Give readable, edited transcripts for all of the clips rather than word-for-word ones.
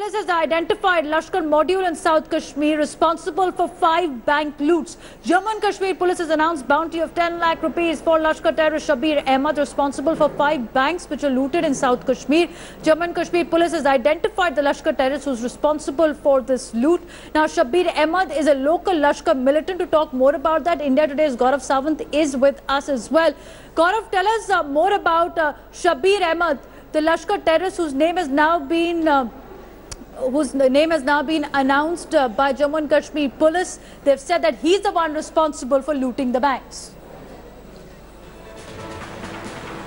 police has identified Lashkar module in South Kashmir responsible for 5 bank loots. Jammu and Kashmir police has announced bounty of 10 lakh rupees for Lashkar terrorist Shabir Ahmed, responsible for 5 banks which are looted in South Kashmir. Jammu and Kashmir police has identified the Lashkar terrorist who's responsible for this loot. Now, Shabir Ahmed is a local Lashkar militant. To talk more about that, India Today's Gaurav Sawant is with us as well. Gaurav, tell us more about Shabir Ahmed, the Lashkar terrorist whose name has now been announced by Jammu and Kashmir police. They've said that he's the one responsible for looting the banks.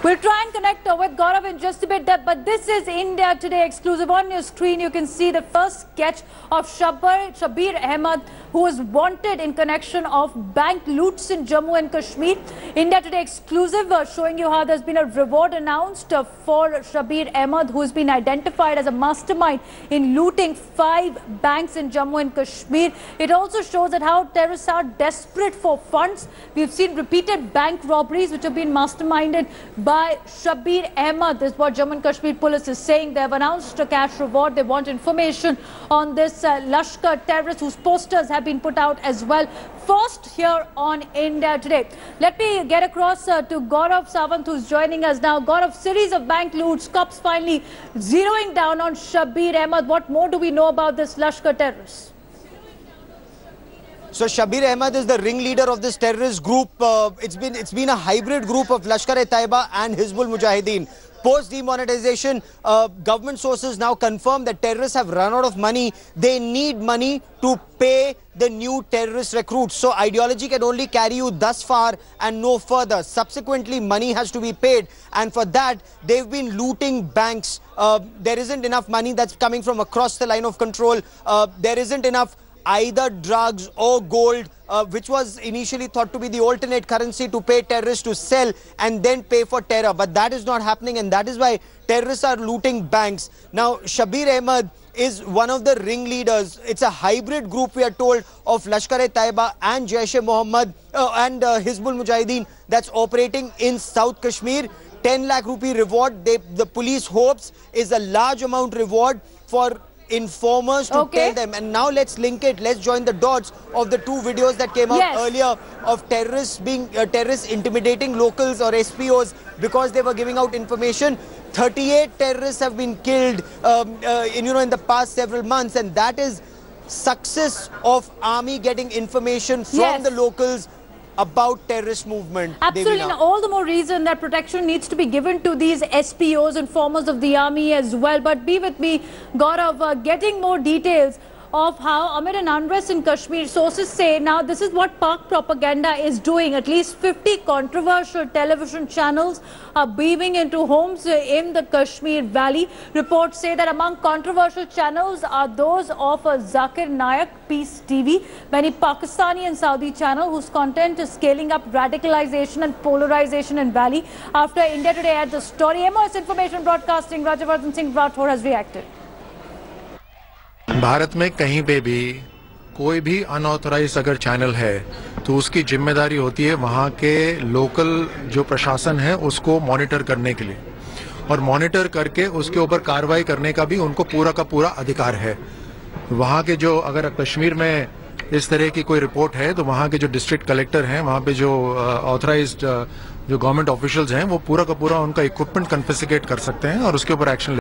We'll try and connect with Gaurav in just a bit, but this is India Today exclusive. On your screen, you can see the first sketch of Shabir Ahmed, who is wanted in connection of bank loots in Jammu and Kashmir. India Today exclusive showing you how there's been a reward announced for Shabir Ahmed, who has been identified as a mastermind in looting 5 banks in Jammu and Kashmir. It also shows that how terrorists are desperate for funds. We've seen repeated bank robberies which have been masterminded by Shabir Ahmed. This is what Jammu and Kashmir police is saying. They have announced a cash reward. They want information on this Lashkar terrorist whose posters have been put out as well. First here on India Today. Let me get across to Gaurav Sawant, who's joining us now. Gaurav, series of bank loots, cops finally zeroing down on Shabir Ahmed. What more do we know about this Lashkar terrorist? So Shabir Ahmed is the ringleader of this terrorist group. It's been a hybrid group of Lashkar-e-Taiba and Hizbul Mujahideen. Post demonetization, government sources now confirm that terrorists have run out of money. They need money to pay the new terrorist recruits. So ideology can only carry you thus far and no further. Subsequently, money has to be paid, and for that they've been looting banks. There isn't enough money that's coming from across the line of control. There isn't enough either drugs or gold, which was initially thought to be the alternate currency to pay terrorists to sell and then pay for terror. But that is not happening, and that is why terrorists are looting banks. Now, Shabir Ahmed is one of the ringleaders. It's a hybrid group, we are told, of Lashkar-e-Taiba and Jaish-e-Mohammed and Hizbul Mujahideen that's operating in South Kashmir. 10 lakh rupee reward, the police hopes, is a large amount reward for informers to tell them. And now let's link it. Let's join the dots of the 2 videos that came out earlier of terrorists intimidating locals or SPOs because they were giving out information. 38 terrorists have been killed in the past several months, and that is success of army getting information from the locals about terrorist movement. Absolutely, and all the more reason that protection needs to be given to these SPOs, informers of the army as well. But be with me, Gaurav, getting more details of how amid an unrest in Kashmir, sources say now this is what Pak propaganda is doing. At least 50 controversial television channels are beaming into homes in the Kashmir Valley. Reports say that among controversial channels are those of Zakir Naik, Peace TV, many Pakistani and Saudi channels whose content is scaling up radicalization and polarization in Valley. After India Today had the story, MOS Information Broadcasting Rajavardhan Singh Rathore has reacted. Bharat में कहीं पे भी कोई भी unauthorized अगर channel है तो उसकी जिम्मेदारी होती है वहाँ के लोकल जो प्रशासन है उसको मॉनिटर करने के लिए, और मॉनिटर करके उसके ऊपर कार्रवाई करने का भी उनको पूरा का पूरा अधिकार है। वहाँ के जो अगर कश्मीर में इस तरह की कोई रिपोर्ट है तो वहाँ के जो डिस्ट्रिक्ट कलेक्टर हैं, वहाँ पे जो ऑथराइज्ड जो गवर्नमेंट ऑफिशियल्स हैं, वो पूरा का पूरा उनका इक्विपमेंट कन्फिस्केट कर सकते हैं और उसके ऊपर एक्शन